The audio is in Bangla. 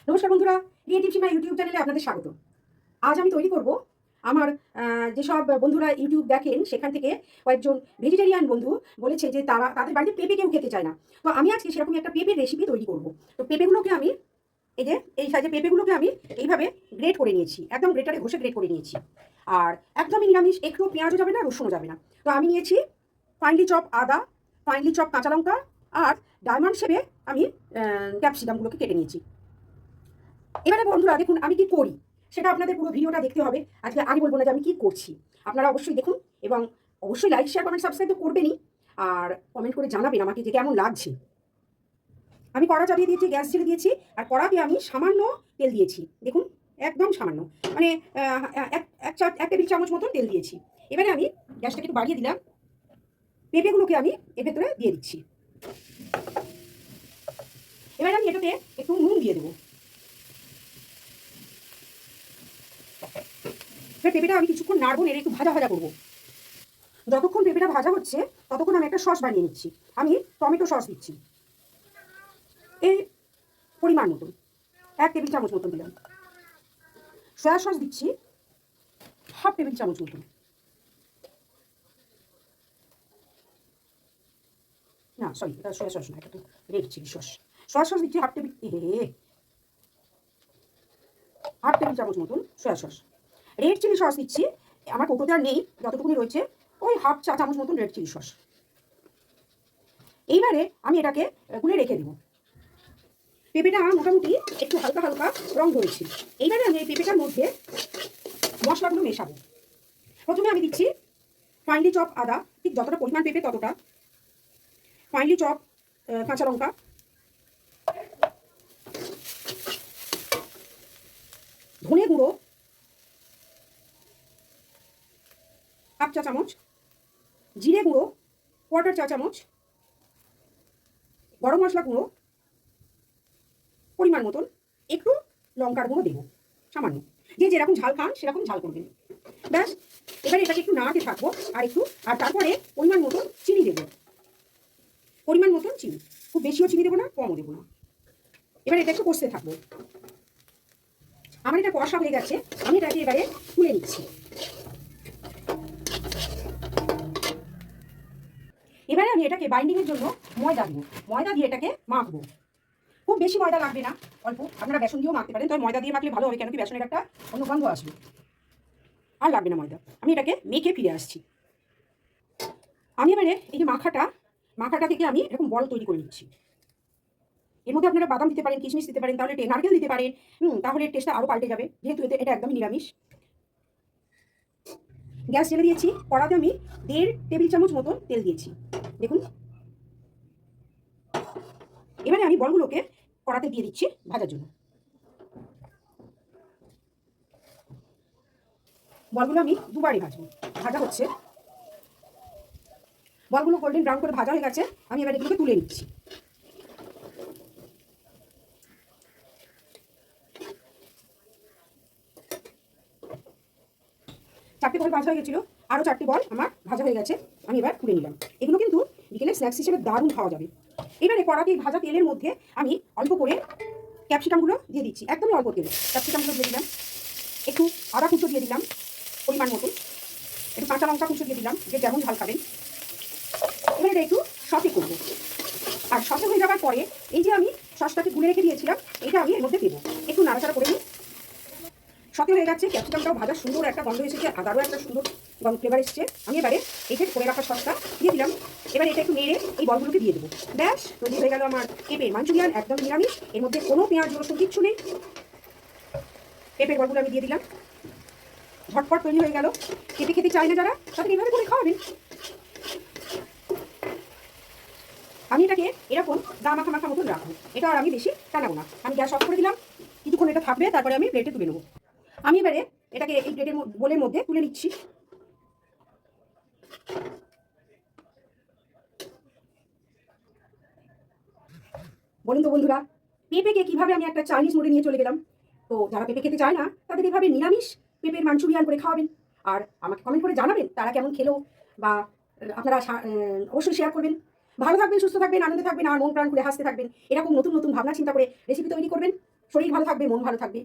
নমস্কার বন্ধুরা, ক্রিয়েটিভ সীমা ইউটিউব চ্যানেলে আপনাদের স্বাগত। আজ আমি তৈরি করব আমার যেসব বন্ধুরা ইউটিউব দেখেন সেখান থেকে কয়েকজন ভেজিটেরিয়ান বন্ধু বলেছে যে তাদের বাড়িতে পেঁপে কেউ খেতে চায় না। তো আমি আজকে সেরকমই একটা পেঁপের রেসিপি তৈরি করব। তো পেঁপেগুলোকে আমি এই সাইজের পেঁপেগুলোকে আমি এইভাবে গ্রেট করে নিয়েছি, একদম গ্রেটারে ঘষে গ্রেট করে নিয়েছি। আর একদমই নিরামিষ, একটু পেঁয়াজও যাবে না, রসুনও যাবে না। তো আমি নিয়েছি ফাইনলি চপ আদা, ফাইনলি চপ কাঁচা লঙ্কা, আর ডায়মন্ড শেপে আমি ক্যাপসিকামগুলোকে কেটে নিয়েছি। এবারে বন্ধুরা দেখুন আমি কি করি, সেটা আপনাদের পুরো ভিডিওটা দেখতে হবে। আজকে আগে বলবো না যে আমি কি করছি, আপনারা অবশ্যই দেখুন এবং অবশ্যই লাইক শেয়ার কমেন্ট সাবস্ক্রাইব তো করবেনই, আর কমেন্ট করে জানাবেন আমাকে যে কেমন লাগছে। আমি কড়া চাপিয়ে দিয়েছি, গ্যাস ছেড়ে দিয়েছি, আর কড়াতে আমি সামান্য তেল দিয়েছি, দেখুন একদম সামান্য, মানে এক টেবিল চামচ মতন তেল দিয়েছি। এবারে আমি গ্যাসটাকে একটু বাড়িয়ে দিলাম, পেঁপেগুলোকে আমি এর ভেতরে দিয়ে দিচ্ছি। এবারে আমি এটাতে একটু নুন দিয়ে দেবো। এবার পেঁপেটা আমি কিছুক্ষণ নাড়বো, নেড়ে একটু ভাজা ভাজা করবো। যতক্ষণ পেঁপেটা ভাজা হচ্ছে ততক্ষণ আমি একটা সস বানিয়ে নিচ্ছি। আমি টমেটো সস দিচ্ছি এই পরিমাণ মতন, 1 টেবিল চামচ মতন দিলাম। সয়া সস দিচ্ছি 1/2 টেবিল চামচ মতন। না সরি, এটা সয়া সস না, এটা তো red chilli sauce. Soya sauce দিচ্ছি 1/2 টেবিল চামচ মতন soya sauce. Red chilli sauce দিচ্ছি, আমার কৌটোতে আর নেই, যতটুকুনি রয়েছে ওই 1/2 চা চামচ মতন রেড চিলি সস। এইবারে আমি এটাকে গুলে রেখে দেবো। পেঁপেটা মোটামুটি একটু হালকা হালকা রং ধরেছি। এইবারে আমি এই পেঁপেটার মধ্যে মশলাগুলো মেশাবো। প্রথমে আমি দিচ্ছি ফাইনলি চপ আদা, ঠিক যতটা পরিমাণ পেঁপে ততটা। ফাইনলি চপ কাঁচা লঙ্কা, ধনে গুঁড়ো 1/2 চা চামচ, জিরে গুঁড়ো 1/4 চা চামচ, গরম মশলা গুঁড়ো পরিমাণ মতন, একটু লঙ্কার গুঁড়ো দেবো সামান্য, যে যেরকম ঝাল খান সেরকম ঝাল করবেন। ব্যাস, এবারে এটাকে একটু নাড়াতে থাকবো, আর তারপরে পরিমাণ মতন চিনি দেবো, পরিমাণ মতন চিনি, খুব বেশিও চিনি দেবো না, কমও দেবো না। এবার এটা একটু কষতে থাকবো। আমার এটা কষা হয়ে গেছে, আমি এটাকে এবারে তুলে নিচ্ছি। এবারে আমি এটাকে বাইন্ডিংয়ের জন্য ময়দা দেবো, ময়দা দিয়ে এটাকে মাখবো। খুব বেশি ময়দা লাগবে না, অল্প। আপনারা বেসন দিয়েও মাখতে পারেন, তবে ময়দা দিয়ে মাখলে ভালো হবে, কেন কি বেসনের একটা অন্য গন্ধ আসবে। আর লাগবে না ময়দা। আমি এটাকে মেখে ফিরে আসছি। আমি এবারে এই যে মাখাটা থেকে আমি এরকম বল তৈরি করে নিচ্ছি। এর মধ্যে আপনারা বাদাম দিতে পারেন, কিশমিশ দিতে পারেন, তাহলে নারকেল দিতে পারেন, তাহলে টেস্টটা আরও পাল্টে যাবে, যেহেতু এটা একদমই নিরামিষ। গ্যাস জ্বেলে দিয়েছি, কড়াতে আমি 1.5 টেবিল চামচ মতন তেল দিয়েছি, দেখুন। এবারে আমি বলগুলোকে কড়াতে দিয়ে দিচ্ছি ভাজার জন্য। বলগুলো আমি দুবারই ভাজবো, ভাজা হচ্ছে। বলগুলো গোল্ডেন ব্রাউন করে ভাজা হয়ে গেছে, আমি এবার এগুলোকে তুলে নিচ্ছি। চারটে বল ভাজা হয়ে গেছিলো, আরও 4টে বল আমার ভাজা হয়ে গেছে, আমি এবার তুলে নিলাম। এগুলো কিন্তু বিকেলে স্ন্যাক্স হিসেবে দারুণ খাওয়া যাবে। এবারে কড়াতে ভাজা তেলের মধ্যে আমি অল্প করে ক্যাপসিকামগুলো দিয়ে দিচ্ছি, একদমই অল্প তেলে ক্যাপসিকামগুলো দিয়ে দিলাম। একটু আদা কুচো দিয়ে দিলাম পরিমাণ মতো, একটু কাঁচা লঙ্কা কুচো দিয়ে দিলাম, যে যেমন ঝাল খাবেন। এবার এটা একটু সতে করবো, আর সতে হয়ে যাওয়ার পরে এই যে আমি সসটাকে গুলে রেখে দিয়েছিলাম, এটা আমি এর মধ্যে দেবো। একটু নাড়াচাড়া করে নিই। সতে হয়ে গেছে, ক্যাপসিকামটাও ভাজা সুন্দর একটা গন্ধ এসেছে, আদারও একটা সুন্দর ফ্লেভার এসেছে। আমি এবারে এই যে করে রাখা সসটা দিয়ে দিলাম। এবার এটা একটু নেড়ে এই বলগুলোকে দিয়ে দেবো। ব্যাস তৈরি হয়ে গেল আমার পেঁপের মাঞ্চুরিয়ান, একদম নিরামিষ, এর মধ্যে কোনো পেঁয়াজ রসুন কিচ্ছু নেই। পেঁপের বলগুলো আমি দিয়ে দিলাম, ঝটপট তৈরি হয়ে গেল। পেঁপে খেতে চাই না যারা, তাদের এইভাবে করে খাওয়াবেন। আমি এটাকে এরকম গা মাখা মাখা মতন রাখবো, এটা আর আমি বেশি টানাবো না। আমি গ্যাস অফ করে দিলাম, কিছুক্ষণ এটা থাকবে, তারপরে আমি প্লেটে তুলে নেবো। আমি এবারে এটাকে এই প্লেটের বোলের মধ্যে তুলে নিচ্ছি। বলুন তো বন্ধুরা, পেঁপেকে কিভাবে আমি একটা চাইনিজ মোড়ে নিয়ে চলে গেলাম। তো যারা পেঁপে খেতে চায় না, তাদের এভাবে নিরামিষ পেঁপের মাঞ্চুরিয়ান করে খাওয়াবেন, আর আমাকে কমেন্ট করে জানাবেন তারা কেমন খেলো, বা আপনারা অবশ্যই শেয়ার করবেন। ভালো থাকবেন, সুস্থ থাকবেন, আনন্দে থাকবেন, আর মন প্রাণ খুলে হাসতে থাকবেন। এরকম নতুন নতুন ভাবনা চিন্তা করে রেসিপি তৈরি করবেন। শরীর ভালো থাকবে, মন ভালো থাকবে।